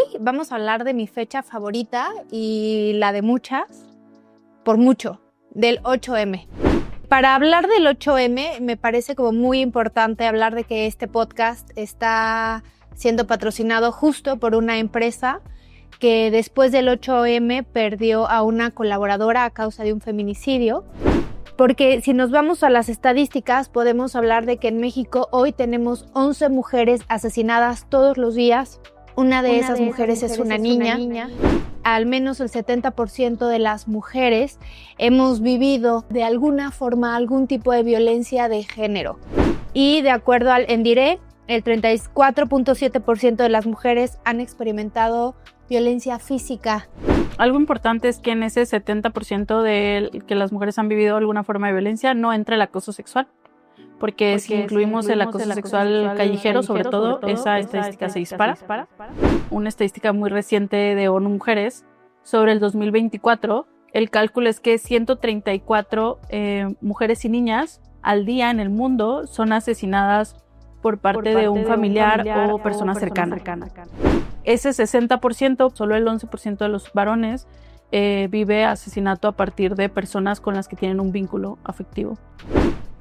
Hoy vamos a hablar de mi fecha favorita y la de muchas, por mucho, del 8M. Para hablar del 8M me parece como muy importante hablar de que este podcast está siendo patrocinado justo por una empresa que después del 8M perdió a una colaboradora a causa de un feminicidio. Porque si nos vamos a las estadísticas, podemos hablar de que en México hoy tenemos 11 mujeres asesinadas todos los días. Una de esas mujeres es una niña. Al menos el 70% de las mujeres hemos vivido de alguna forma algún tipo de violencia de género. Y de acuerdo al ENDIRE, el 34.7% de las mujeres han experimentado violencia física. Algo importante es que en ese 70% de que las mujeres han vivido alguna forma de violencia no entra el acoso sexual. Porque si incluimos el acoso sexual callejero, sobre todo, esa estadística se dispara. Una estadística muy reciente de ONU Mujeres sobre el 2024, el cálculo es que 134 mujeres y niñas al día en el mundo son asesinadas por parte de un familiar o persona cercana. Ese 60%, solo el 11% de los varones vive asesinato a partir de personas con las que tienen un vínculo afectivo.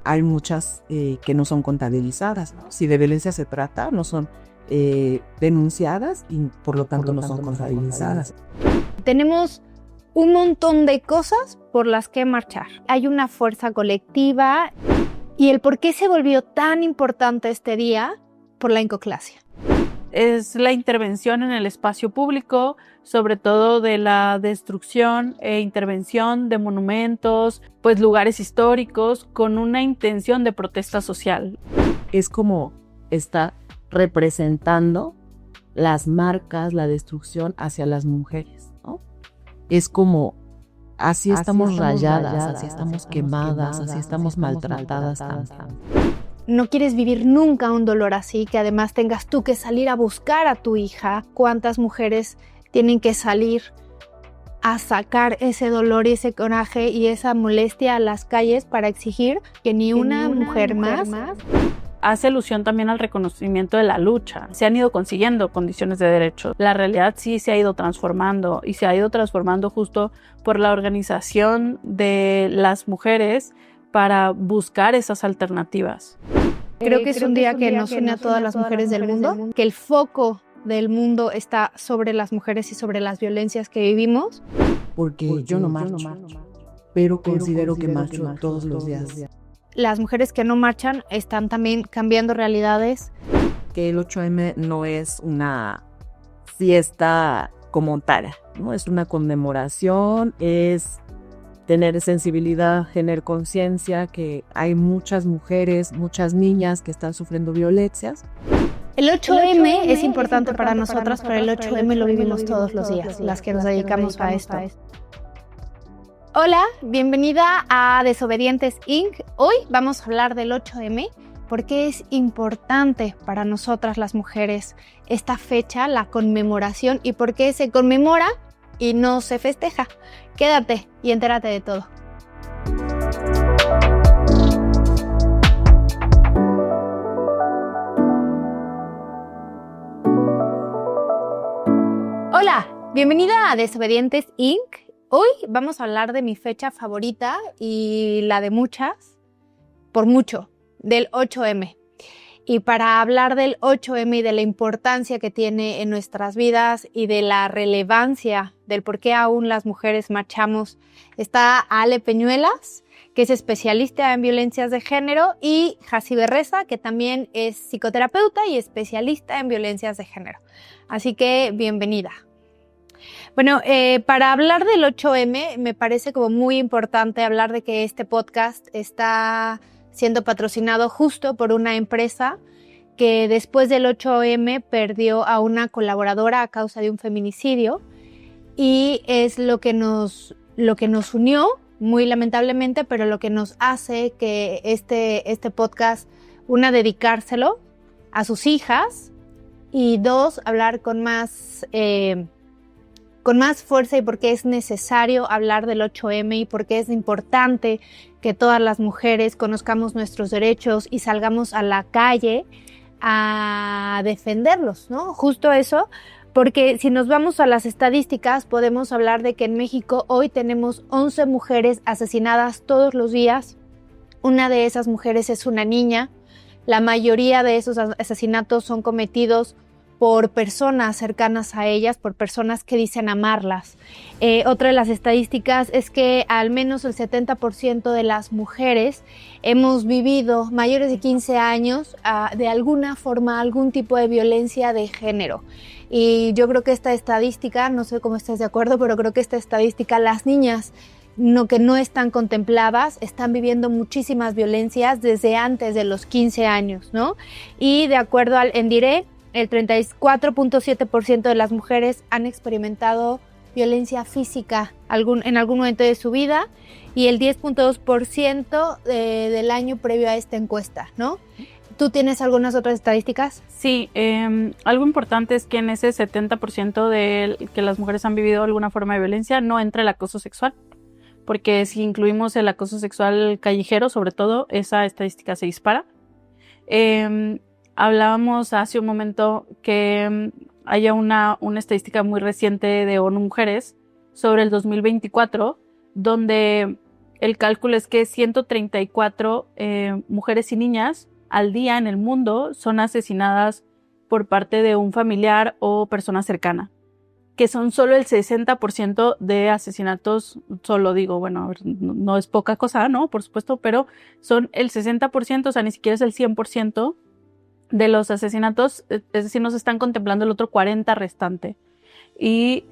Hay muchas que no son contabilizadas, ¿no? Si de violencia se trata, no son denunciadas y por lo tanto no son contabilizadas. Tenemos un montón de cosas por las que marchar. Hay una fuerza colectiva y el por qué se volvió tan importante este día por la incoclasia. Es la intervención en el espacio público, sobre todo de la destrucción e intervención de monumentos, pues lugares históricos, con una intención de protesta social. Es como está representando las marcas, la destrucción hacia las mujeres, ¿no? Es como así estamos rayadas, así estamos quemadas, así estamos maltratadas. No quieres vivir nunca un dolor así, que además tengas tú que salir a buscar a tu hija. ¿Cuántas mujeres tienen que salir a sacar ese dolor y ese coraje y esa molestia a las calles para exigir que ni una mujer más? Hace alusión también al reconocimiento de la lucha. Se han ido consiguiendo condiciones de derechos. La realidad sí se ha ido transformando y se ha ido transformando justo por la organización de las mujeres para buscar esas alternativas. Creo que es un día que nos une a todas las mujeres del mundo, que el foco del mundo está sobre las mujeres y sobre las violencias que vivimos. Porque yo no marcho, pero considero que marcho todos los días. Las mujeres que no marchan están también cambiando realidades. Que el 8M no es una fiesta como tal, ¿no? Es una conmemoración, es tener sensibilidad, tener conciencia que hay muchas mujeres, muchas niñas que están sufriendo violencias. El 8M es importante para nosotras, pero el 8M lo vivimos todos los días, las que nos dedicamos a esto. Hola, bienvenida a Desobedientes Inc. Hoy vamos a hablar del 8M, porque es importante para nosotras las mujeres esta fecha, la conmemoración, y por qué se conmemora y no se festeja. Quédate y entérate de todo. Hola, bienvenida a Desobedientes Inc. Hoy vamos a hablar de mi fecha favorita y la de muchas, por mucho, del 8M. Y para hablar del 8M y de la importancia que tiene en nuestras vidas y de la relevancia del por qué aún las mujeres marchamos, está Ale Peñuelas, que es especialista en violencias de género, y Jacibe Reza, que también es psicoterapeuta y especialista en violencias de género. Así que bienvenida. Bueno, para hablar del 8M me parece como muy importante hablar de que este podcast está siendo patrocinado justo por una empresa que después del 8M perdió a una colaboradora a causa de un feminicidio, y es lo que nos unió, muy lamentablemente, pero lo que nos hace que este podcast, una, dedicárselo a sus hijas, y dos, hablar con más fuerza, y por qué es necesario hablar del 8M y por qué es importante que todas las mujeres conozcamos nuestros derechos y salgamos a la calle a defenderlos, ¿no? Justo eso, Porque si nos vamos a las estadísticas, podemos hablar de que en México hoy tenemos 11 mujeres asesinadas todos los días. Una de esas mujeres es una niña. La mayoría de esos asesinatos son cometidos por personas cercanas a ellas, por personas que dicen amarlas. Otra de las estadísticas es que al menos el 70% de las mujeres hemos vivido mayores de 15 años de alguna forma algún tipo de violencia de género. Y yo creo que esta estadística, no sé cómo estás de acuerdo, pero creo que esta estadística, las niñas que no están contempladas, están viviendo muchísimas violencias desde antes de los 15 años, ¿no? Y de acuerdo al ENDIRE, el 34.7% de las mujeres han experimentado violencia física en algún momento de su vida y el 10.2% del año previo a esta encuesta, ¿no? ¿Tú tienes algunas otras estadísticas? Sí, algo importante es que en ese 70% de que las mujeres han vivido alguna forma de violencia no entra el acoso sexual, porque si incluimos el acoso sexual callejero, sobre todo, esa estadística se dispara. Hablábamos hace un momento que haya una estadística muy reciente de ONU Mujeres sobre el 2024, donde el cálculo es que 134 mujeres y niñas al día en el mundo son asesinadas por parte de un familiar o persona cercana, que son solo el 60% de asesinatos, solo digo, bueno, a ver, no es poca cosa, ¿no? Por supuesto, pero son el 60%, o sea, ni siquiera es el 100% de los asesinatos, es decir, no se están contemplando el otro 40% restante. Y,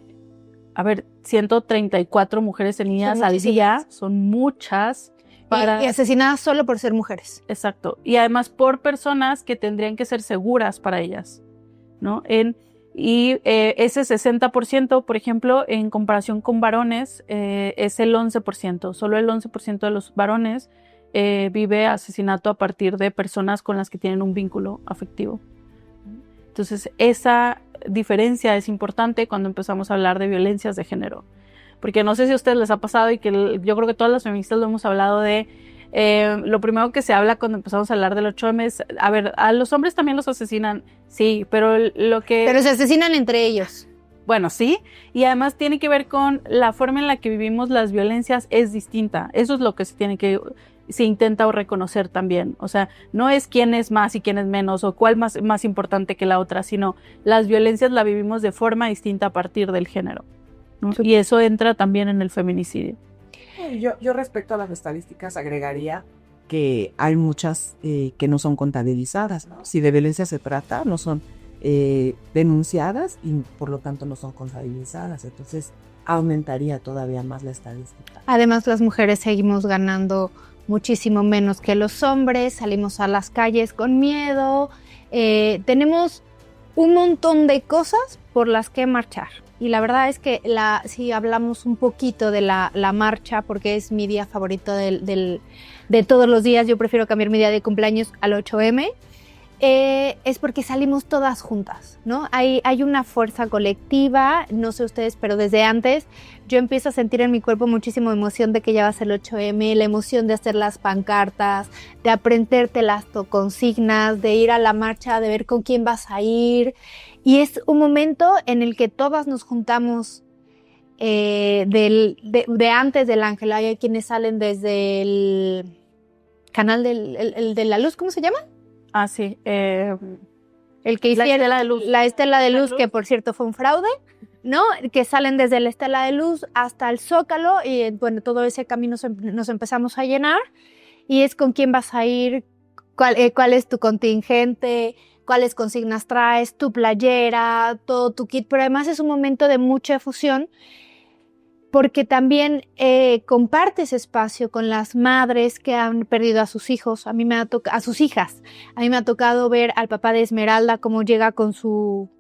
a ver, 134 mujeres y niñas al día, son muchas. Y asesinadas solo por ser mujeres. Exacto. Y además por personas que tendrían que ser seguras para ellas, ¿no? Ese 60%, por ejemplo, en comparación con varones, es el 11%. Solo el 11% de los varones vive asesinato a partir de personas con las que tienen un vínculo afectivo. Entonces, esa diferencia es importante cuando empezamos a hablar de violencias de género. Porque no sé si a ustedes les ha pasado y que yo creo que todas las feministas lo hemos hablado de lo primero que se habla cuando empezamos a hablar del 8M es, a ver, a los hombres también los asesinan, sí, pero Pero se asesinan entre ellos. Bueno, sí, y además tiene que ver con la forma en la que vivimos las violencias es distinta. Eso es lo que se intenta reconocer también. O sea, no es quién es más y quién es menos o cuál más importante que la otra, sino las violencias las vivimos de forma distinta a partir del género, ¿no? Y eso entra también en el feminicidio. Yo respecto a las estadísticas agregaría que hay muchas que no son contabilizadas, ¿no? Si de violencia se trata, no son denunciadas y por lo tanto no son contabilizadas. Entonces aumentaría todavía más la estadística. Además, las mujeres seguimos ganando muchísimo menos que los hombres, salimos a las calles con miedo, tenemos un montón de cosas por las que marchar. Y la verdad es que si hablamos un poquito de la marcha, porque es mi día favorito de todos los días, yo prefiero cambiar mi día de cumpleaños al 8M, es porque salimos todas juntas, ¿no? Hay una fuerza colectiva, no sé ustedes, pero desde antes yo empiezo a sentir en mi cuerpo muchísima emoción de que ya va a ser el 8M, la emoción de hacer las pancartas, de aprenderte las consignas, de ir a la marcha, de ver con quién vas a ir. Y es un momento en el que todas nos juntamos de antes del Ángel. Hay quienes salen desde el canal de la Luz, ¿cómo se llama? Ah, sí. El que hicieron Estela de Luz. La Estela de Luz, que por cierto fue un fraude, ¿no? Que salen desde la Estela de Luz hasta el Zócalo y bueno, todo ese camino nos empezamos a llenar y es con quién vas a ir, cuál es tu contingente, cuáles consignas traes, tu playera, todo tu kit, pero además es un momento de mucha efusión porque también compartes espacio con las madres que han perdido a sus hijos, a sus hijas. A mí me ha tocado ver al papá de Esmeralda cómo llega con su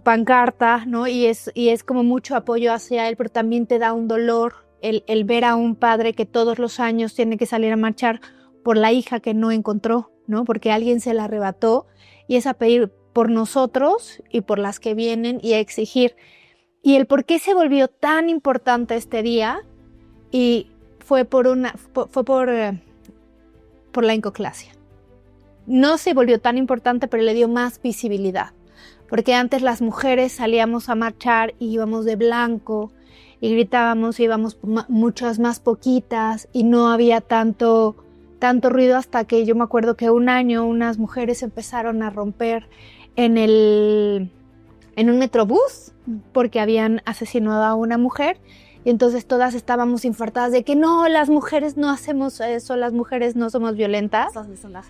pancarta, ¿no? Y es como mucho apoyo hacia él, pero también te da un dolor el ver a un padre que todos los años tiene que salir a marchar por la hija que no encontró, ¿no? Porque alguien se la arrebató y es a pedir por nosotros y por las que vienen y a exigir. Y el por qué se volvió tan importante este día y fue por la incoclasia. No se volvió tan importante, pero le dio más visibilidad. porque antes las mujeres salíamos a marchar y íbamos de blanco y gritábamos, íbamos muchas más poquitas y no había tanto ruido, hasta que yo me acuerdo que un año unas mujeres empezaron a romper en un metrobús porque habían asesinado a una mujer, y entonces todas estábamos infartadas de que no, las mujeres no hacemos eso, las mujeres no somos violentas,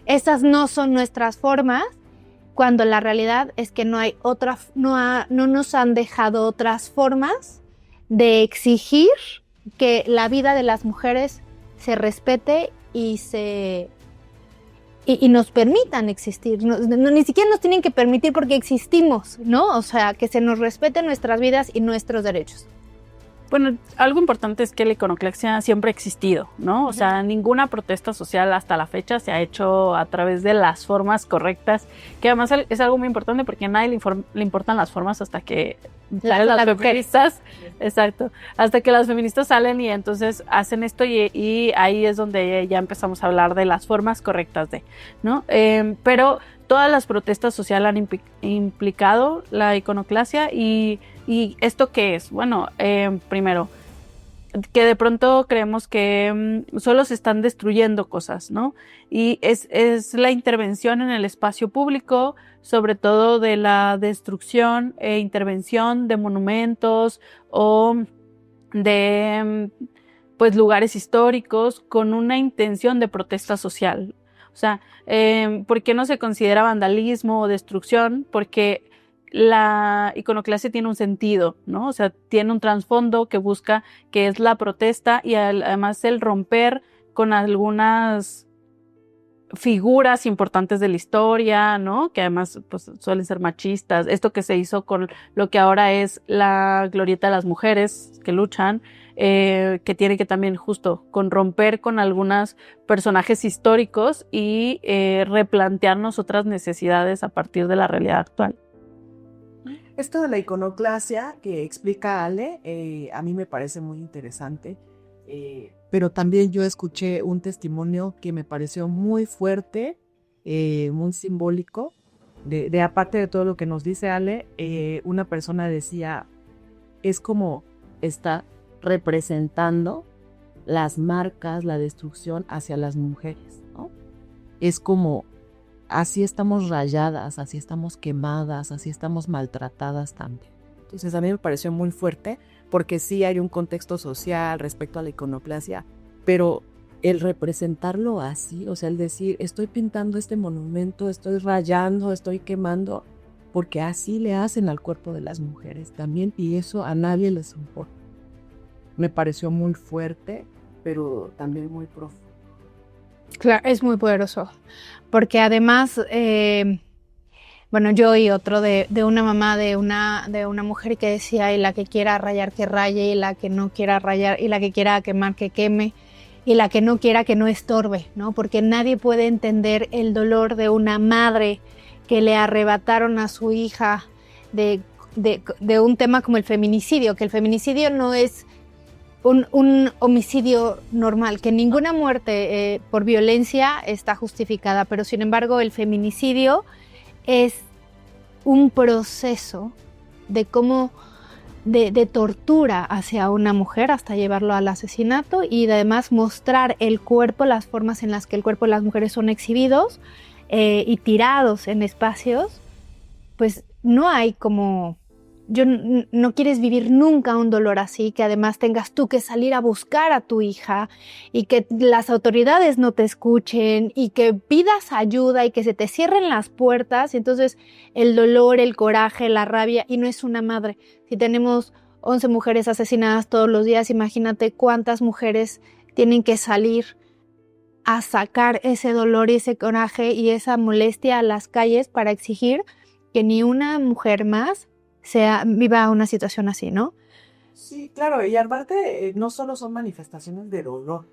esas no son nuestras formas, cuando la realidad es que no nos han dejado otras formas de exigir que la vida de las mujeres se respete y nos permitan existir. Ni siquiera nos tienen que permitir porque existimos, ¿no? O sea, que se nos respeten nuestras vidas y nuestros derechos. Bueno, algo importante es que la iconoclasia siempre ha existido, ¿no? O sea, ninguna protesta social hasta la fecha se ha hecho a través de las formas correctas, que además es algo muy importante porque a nadie le importan las formas hasta que salen las feministas. Exacto. Hasta que las feministas salen y entonces hacen esto y ahí es donde ya empezamos a hablar de las formas correctas de, ¿no? Pero todas las protestas sociales han implicado la iconoclasia y ¿esto qué es? Bueno, primero, que de pronto creemos que solo se están destruyendo cosas, ¿no? Y es la intervención en el espacio público, sobre todo de la destrucción e intervención de monumentos o de pues lugares históricos con una intención de protesta social. O sea, ¿por qué no se considera vandalismo o destrucción? Porque la iconoclasia tiene un sentido, ¿no? O sea, tiene un trasfondo que busca, que es la protesta y además el romper con algunas figuras importantes de la historia, ¿no? Que además pues suelen ser machistas. Esto que se hizo con lo que ahora es la glorieta de las mujeres que luchan, que tiene que también justo con romper con algunos personajes históricos y replantearnos otras necesidades a partir de la realidad actual. Esto de la iconoclasia que explica Ale, a mí me parece muy interesante, pero también yo escuché un testimonio que me pareció muy fuerte, muy simbólico, de aparte de todo lo que nos dice Ale, una persona decía, es como está representando las marcas, la destrucción hacia las mujeres, ¿no? Es como así estamos rayadas, así estamos quemadas, así estamos maltratadas también. Entonces a mí me pareció muy fuerte porque sí hay un contexto social respecto a la iconoclasia, pero el representarlo así, o sea, el decir, estoy pintando este monumento, estoy rayando, estoy quemando, porque así le hacen al cuerpo de las mujeres también y eso a nadie les importa. Me pareció muy fuerte, pero también muy profundo. Claro, es muy poderoso, porque además, bueno, yo oí otro de una mamá de una mujer que decía, y la que quiera rayar que raye, y la que no quiera rayar, y la que quiera quemar que queme, y la que no quiera que no estorbe, ¿no? Porque nadie puede entender el dolor de una madre que le arrebataron a su hija de un tema como el feminicidio, que el feminicidio no es un homicidio normal, que ninguna muerte por violencia está justificada, pero sin embargo el feminicidio es un proceso de cómo de tortura hacia una mujer hasta llevarlo al asesinato y además mostrar el cuerpo, las formas en las que el cuerpo de las mujeres son exhibidos y tirados en espacios. Pues no hay como... no quieres vivir nunca un dolor así, que además tengas tú que salir a buscar a tu hija y que las autoridades no te escuchen y que pidas ayuda y que se te cierren las puertas. Y entonces el dolor, el coraje, la rabia, y no es una madre. Si tenemos 11 mujeres asesinadas todos los días, imagínate cuántas mujeres tienen que salir a sacar ese dolor y ese coraje y esa molestia a las calles para exigir que ni una mujer más viva una situación así, ¿no? Sí, claro, y aparte no solo son manifestaciones de dolor,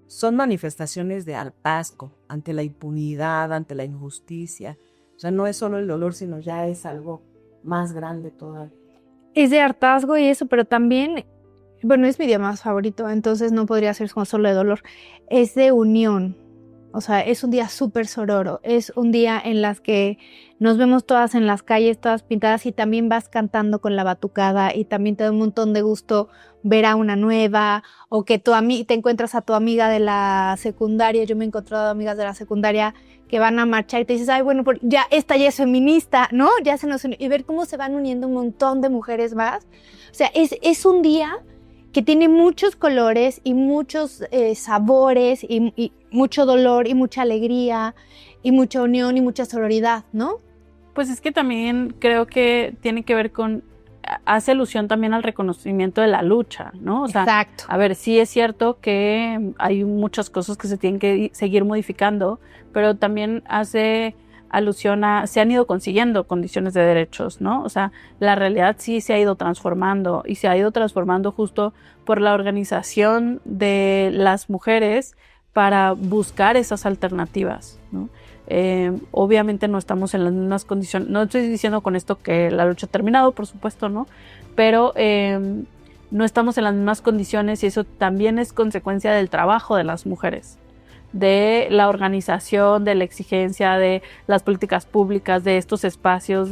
son manifestaciones de hartazgo ante la impunidad, ante la injusticia. O sea, no es solo el dolor, sino ya es algo más grande todavía. Es de hartazgo y eso, pero también, bueno, es mi día más favorito, entonces no podría ser como solo de dolor, es de unión. O sea, es un día súper sororo. Es un día en las que nos vemos todas en las calles, todas pintadas, y también vas cantando con la batucada y también te da un montón de gusto ver a una nueva, o que te encuentras a tu amiga de la secundaria. Yo me he encontrado amigas de la secundaria que van a marchar y te dices, ay, bueno, ya esta ya es feminista, ¿no? Ya se nos unió. Y ver cómo se van uniendo un montón de mujeres más. O sea, es un día que tiene muchos colores y muchos sabores y mucho dolor y mucha alegría y mucha unión y mucha sororidad, ¿no? Pues es que también creo que tiene que ver hace alusión también al reconocimiento de la lucha, ¿no? O sea, exacto. A ver, sí es cierto que hay muchas cosas que se tienen que seguir modificando, pero también hace alusión se han ido consiguiendo condiciones de derechos, ¿no? O sea, la realidad sí se ha ido transformando y se ha ido transformando justo por la organización de las mujeres para buscar esas alternativas, ¿no? Obviamente no estamos en las mismas condiciones, no estoy diciendo con esto que la lucha ha terminado, por supuesto, ¿no? Pero no estamos en las mismas condiciones y eso también es consecuencia del trabajo de las mujeres, de la organización, de la exigencia, de las políticas públicas, de estos espacios,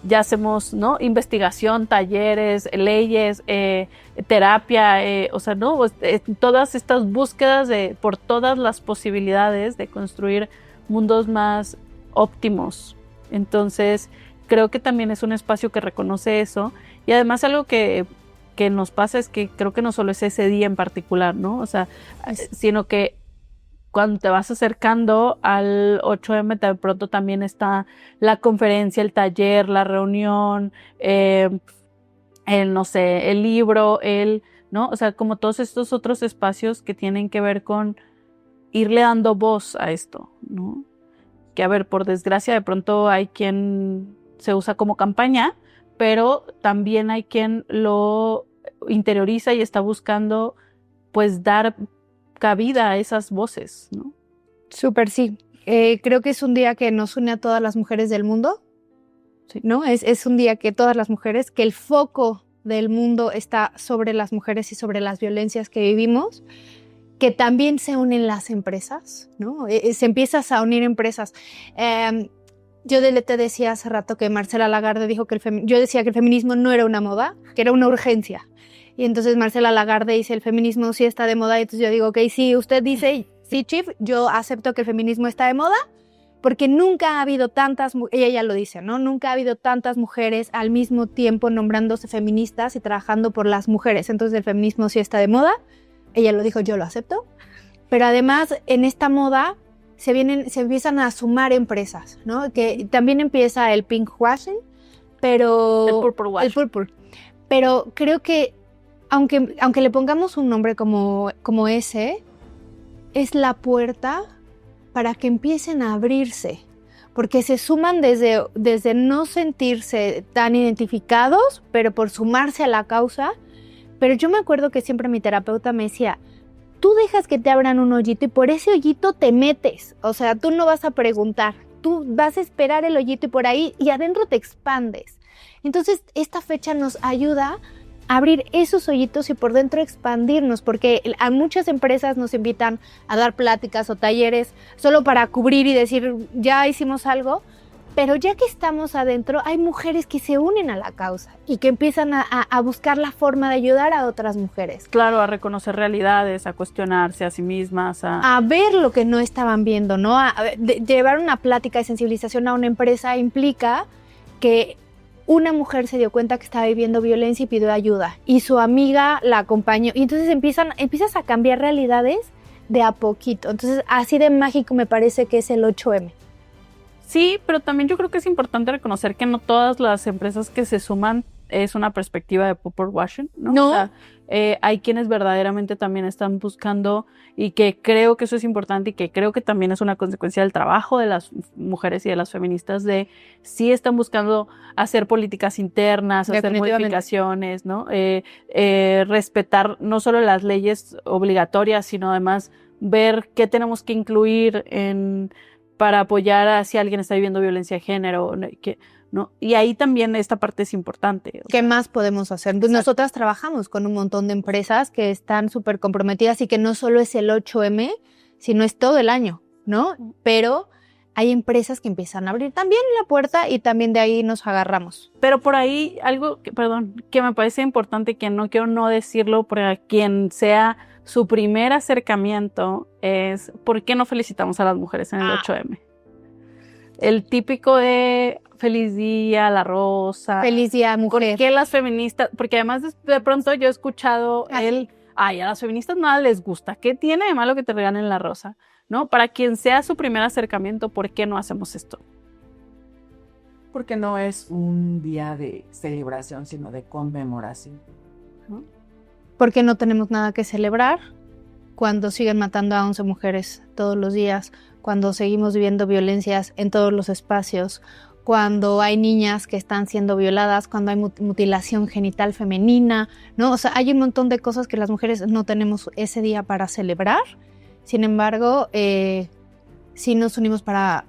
ya hacemos, ¿no? Investigación, talleres, leyes, terapia, o sea, ¿no? Todas estas búsquedas por todas las posibilidades de construir mundos más óptimos. Entonces, creo que también es un espacio que reconoce eso, y además algo que nos pasa es que creo que no solo es ese día en particular, ¿no? O sea, sino que cuando te vas acercando al 8M, de pronto también está la conferencia, el taller, la reunión, no sé, el libro, ¿no? O sea, como todos estos otros espacios que tienen que ver con irle dando voz a esto, ¿no? Que, a ver, por desgracia, de pronto hay quien se usa como campaña, pero también hay quien lo interioriza y está buscando, pues, dar cabida a esas voces, ¿no? Súper, sí. Creo que es un día que nos une a todas las mujeres del mundo, sí, ¿no? Es un día que todas las mujeres, que el foco del mundo está sobre las mujeres y sobre las violencias que vivimos, que también se unen las empresas, ¿no? Se empiezan a unir empresas. Yo te decía hace rato que Marcela Lagarde dijo que yo decía que el feminismo no era una moda, que era una urgencia. Y entonces Marcela Lagarde dice, el feminismo sí está de moda. Y entonces yo digo, ok, sí, usted dice, sí, Chief, yo acepto que el feminismo está de moda, porque nunca ha habido ella ya lo dice, ¿no? Nunca ha habido tantas mujeres al mismo tiempo nombrándose feministas y trabajando por las mujeres. Entonces el feminismo sí está de moda. Ella lo dijo, yo lo acepto. Pero además, en esta moda se empiezan a sumar empresas, ¿no? Que también empieza el pinkwashing, pero... El purple wash. El purple. Pero creo que aunque le pongamos un nombre como ese, es la puerta para que empiecen a abrirse, porque se suman desde no sentirse tan identificados, pero por sumarse a la causa. Pero yo me acuerdo que siempre mi terapeuta me decía, tú dejas que te abran un hoyito y por ese hoyito te metes, o sea, tú no vas a preguntar, tú vas a esperar el hoyito y por ahí, y adentro te expandes. Entonces, esta fecha nos ayuda abrir esos hoyitos y por dentro expandirnos, porque a muchas empresas nos invitan a dar pláticas o talleres solo para cubrir y decir, ya hicimos algo, pero ya que estamos adentro, hay mujeres que se unen a la causa y que empiezan a buscar la forma de ayudar a otras mujeres. Claro, a reconocer realidades, a cuestionarse a sí mismas, a ver lo que no estaban viendo, ¿no? Llevar una plática de sensibilización a una empresa implica que una mujer se dio cuenta que estaba viviendo violencia y pidió ayuda, y su amiga la acompañó, y entonces empiezas a cambiar realidades de a poquito. Entonces, así de mágico me parece que es el 8M. Sí, pero también yo creo que es importante reconocer que no todas las empresas que se suman es una perspectiva de purple washing, ¿no? No. O sea, hay quienes verdaderamente también están buscando, y que creo que eso es importante y que creo que también es una consecuencia del trabajo de las mujeres y de las feministas, de sí están buscando hacer políticas internas, hacer modificaciones, ¿no? Respetar no solo las leyes obligatorias, sino además ver qué tenemos que incluir para apoyar a si alguien está viviendo violencia de género, ¿no? Y ahí también esta parte es importante. ¿Qué más podemos hacer? Pues nosotras trabajamos con un montón de empresas que están súper comprometidas y que no solo es el 8M, si no es todo el año, ¿no? Pero hay empresas que empiezan a abrir también la puerta y también de ahí nos agarramos. Pero por ahí algo, que me parece importante, que no quiero no decirlo para quien sea su primer acercamiento, es ¿por qué no felicitamos a las mujeres en el 8M? El típico de feliz día, la rosa. Feliz día, mujer. ¿Por qué las feministas? Porque además de pronto yo he escuchado a las feministas nada les gusta. ¿Qué tiene de malo que te regalen la rosa? ¿No? Para quien sea su primer acercamiento, ¿por qué no hacemos esto? Porque no es un día de celebración, sino de conmemoración, ¿no? Porque no tenemos nada que celebrar cuando siguen matando a 11 mujeres todos los días, cuando seguimos viviendo violencias en todos los espacios, cuando hay niñas que están siendo violadas, cuando hay mutilación genital femenina, ¿no? O sea, hay un montón de cosas que las mujeres no tenemos ese día para celebrar. Sin embargo, sí nos unimos para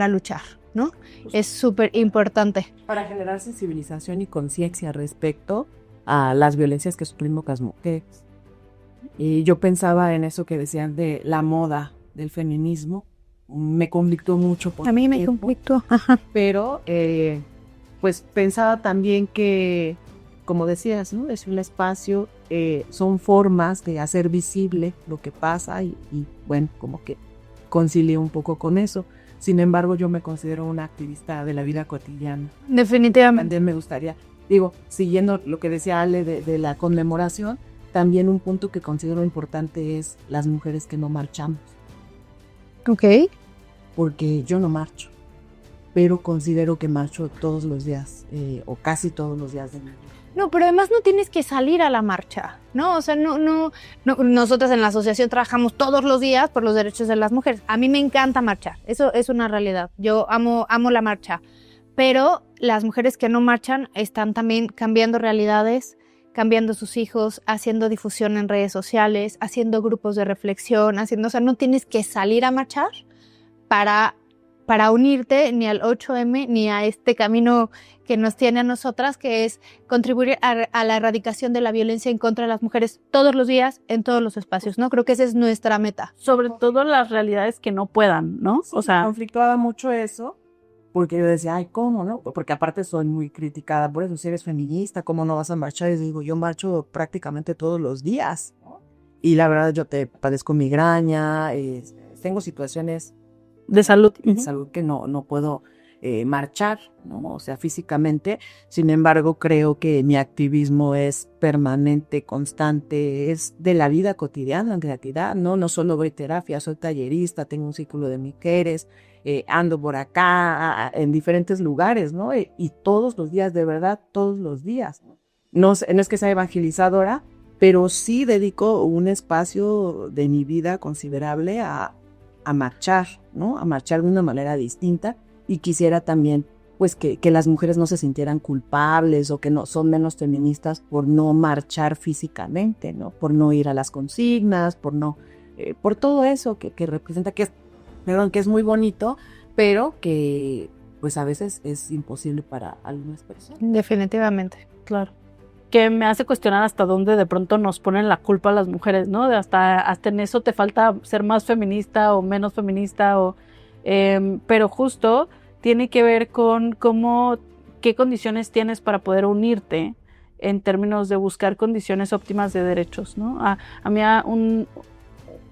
luchar, ¿no? Es súper importante. Para generar sensibilización y conciencia respecto a las violencias que sufrimos las mujeres. Y yo pensaba en eso que decían de la moda del feminismo. Me conflictó mucho. A mí me conflictó. Pero, pues pensaba también que, como decías, ¿no? Es un espacio, son formas de hacer visible lo que pasa y bueno, como que concilié un poco con eso. Sin embargo, yo me considero una activista de la vida cotidiana. Definitivamente. También me gustaría, siguiendo lo que decía Ale de la conmemoración, también un punto que considero importante es las mujeres que no marchamos. Ok. Porque yo no marcho, pero considero que marcho todos los días, o casi todos los días de mi vida. No, pero además no tienes que salir a la marcha, ¿no? O sea, no, nosotras en la asociación trabajamos todos los días por los derechos de las mujeres. A mí me encanta marchar, eso es una realidad. Yo amo la marcha, pero las mujeres que no marchan están también cambiando realidades, cambiando sus hijos, haciendo difusión en redes sociales, haciendo grupos de reflexión, o sea, no tienes que salir a marchar para unirte ni al 8M ni a este camino que nos tiene a nosotras, que es contribuir a la erradicación de la violencia en contra de las mujeres todos los días, en todos los espacios, ¿no? Creo que esa es nuestra meta. Sobre todo las realidades que no puedan, ¿no? Sí, o sea, conflictuaba mucho eso, porque yo decía, ay, ¿cómo, no? Porque aparte soy muy criticada por eso, si eres feminista, ¿cómo no vas a marchar? Y digo, yo marcho prácticamente todos los días, ¿no? Y la verdad, yo padezco migraña, tengo situaciones de salud. De salud que no puedo marchar, ¿no? O sea, físicamente. Sin embargo, creo que mi activismo es permanente, constante, es de la vida cotidiana en realidad, ¿no? No solo voy a terapia, soy tallerista, tengo un círculo de mujeres, ando por acá, en diferentes lugares, ¿no? Y todos los días, de verdad, todos los días. No es que sea evangelizadora, pero sí dedico un espacio de mi vida considerable a marchar, ¿no? A marchar de una manera distinta, y quisiera también, pues, que las mujeres no se sintieran culpables o que no son menos feministas por no marchar físicamente, ¿no? Por no ir a las consignas, por todo eso que representa, que es muy bonito, pero que, pues, a veces es imposible para algunas personas. Definitivamente. Claro. Que me hace cuestionar hasta dónde de pronto nos ponen la culpa a las mujeres, ¿no? Hasta en eso te falta ser más feminista o menos feminista, pero justo tiene que ver con qué condiciones tienes para poder unirte en términos de buscar condiciones óptimas de derechos, ¿no? A mí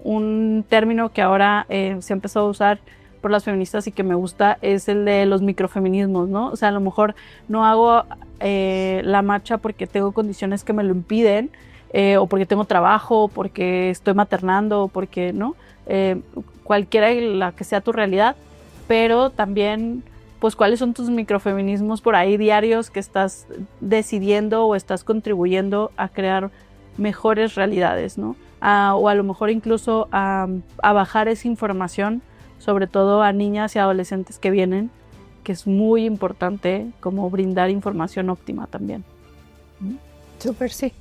un término que ahora se ha empezado a usar por las feministas y que me gusta es el de los microfeminismos, ¿no? O sea, a lo mejor no hago la marcha porque tengo condiciones que me lo impiden, o porque tengo trabajo, o porque estoy maternando, o porque, ¿no? Cualquiera la que sea tu realidad, pero también, pues, cuáles son tus microfeminismos por ahí diarios que estás decidiendo o estás contribuyendo a crear mejores realidades, ¿no? O a lo mejor incluso a bajar esa información, sobre todo a niñas y adolescentes que vienen, que es muy importante como brindar información óptima también. Súper, sí.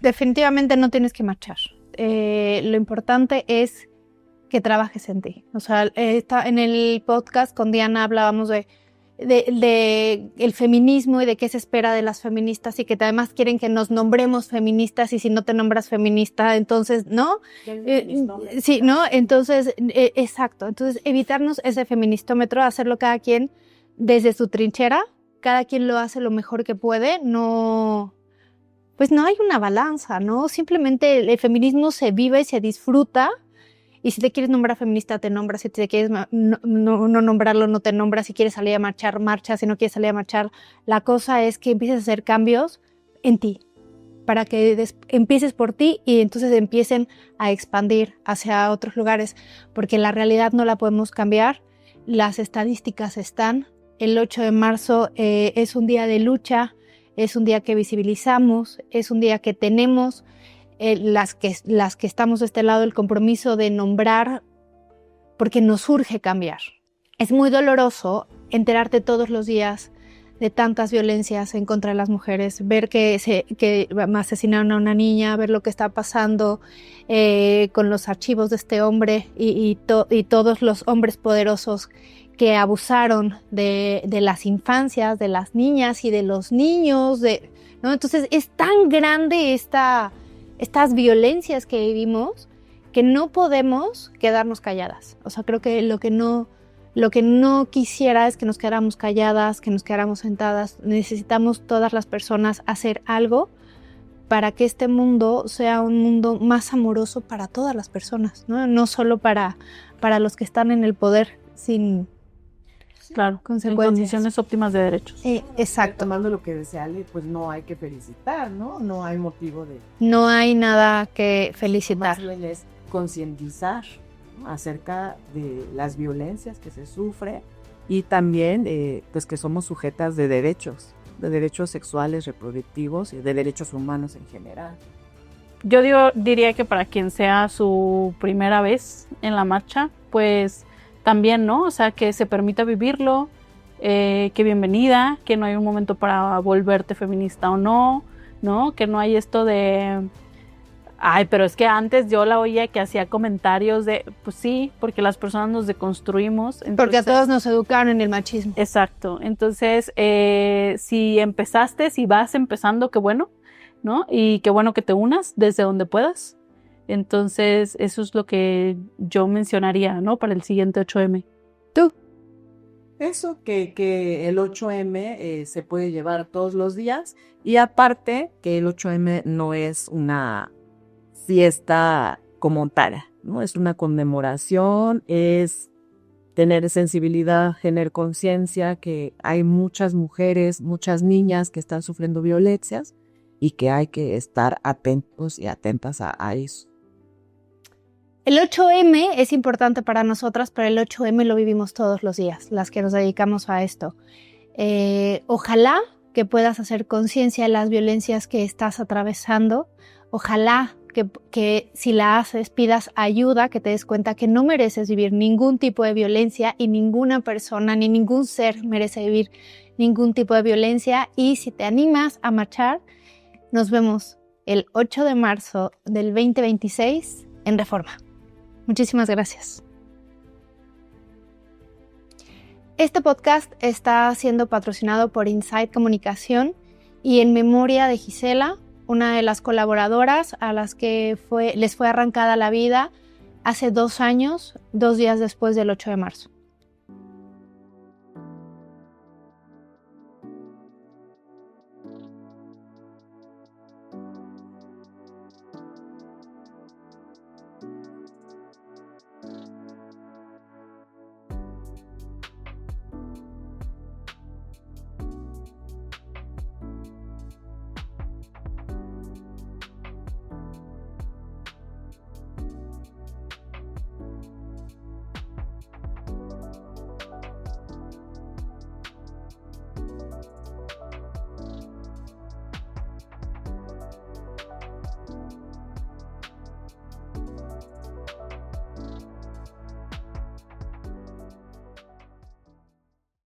Definitivamente no tienes que marchar. Lo importante es que trabajes en ti. O sea, en el podcast con Diana hablábamos de de el feminismo y de qué se espera de las feministas y que además quieren que nos nombremos feministas y si no te nombras feminista, entonces, ¿no? Sí, ¿no? Entonces, exacto. Entonces, evitarnos ese feministómetro, hacerlo cada quien desde su trinchera, cada quien lo hace lo mejor que puede, pues no hay una balanza, ¿no? Simplemente el feminismo se vive y se disfruta. Y si te quieres nombrar feminista, te nombras. Si te quieres no nombrarlo, no te nombras. Si quieres salir a marchar, marcha. Si no quieres salir a marchar, la cosa es que empieces a hacer cambios en ti, para que empieces por ti y entonces empiecen a expandir hacia otros lugares, porque la realidad no la podemos cambiar. Las estadísticas están. El 8 de marzo es un día de lucha, es un día que visibilizamos, es un día que tenemos las que estamos de este lado, el compromiso de nombrar, porque nos urge cambiar. Es muy doloroso enterarte todos los días de tantas violencias en contra de las mujeres, ver que asesinaron a una niña, ver lo que está pasando con los archivos de este hombre y todos los hombres poderosos que abusaron de las infancias, de las niñas y de los niños, ¿no? Entonces es tan grande estas violencias que vivimos que no podemos quedarnos calladas. O sea, creo que lo que no quisiera es que nos quedáramos calladas, que nos quedáramos sentadas. Necesitamos todas las personas hacer algo para que este mundo sea un mundo más amoroso para todas las personas, ¿no? No solo para los que están en el poder sin consecuencias. En condiciones óptimas de derechos. Exacto. Tomando lo que decía Ale, pues no hay que felicitar, ¿no? No hay motivo de... No hay nada que felicitar. Más bien es concientizar, ¿no?, acerca de las violencias que se sufre y también pues que somos sujetas de derechos sexuales, reproductivos y de derechos humanos en general. Yo diría que para quien sea su primera vez en la marcha, pues también, ¿no? O sea, que se permita vivirlo, que bienvenida, que no hay un momento para volverte feminista o no, ¿no? Que no hay esto de... Ay, pero es que antes yo la oía que hacía comentarios de... Pues sí, porque las personas nos deconstruimos. Entonces, porque a todos nos educaron en el machismo. Exacto. Entonces, si vas empezando, qué bueno, ¿no? Y qué bueno que te unas desde donde puedas. Entonces, eso es lo que yo mencionaría, ¿no? Para el siguiente 8M. ¿Tú? Eso, que el 8M se puede llevar todos los días y aparte que el 8M no es una fiesta como tal, ¿no? Es una conmemoración, es tener sensibilidad, tener conciencia que hay muchas mujeres, muchas niñas que están sufriendo violencias y que hay que estar atentos y atentas a eso. El 8M es importante para nosotras, pero el 8M lo vivimos todos los días, las que nos dedicamos a esto. Ojalá que puedas hacer conciencia de las violencias que estás atravesando. Ojalá que si la haces, pidas ayuda, que te des cuenta que no mereces vivir ningún tipo de violencia y ninguna persona ni ningún ser merece vivir ningún tipo de violencia. Y si te animas a marchar, nos vemos el 8 de marzo del 2026 en Reforma. Muchísimas gracias. Este podcast está siendo patrocinado por Insight Comunicación y en memoria de Gisela, una de las colaboradoras a las que les fue arrancada la vida hace 2 años, 2 días después del 8 de marzo.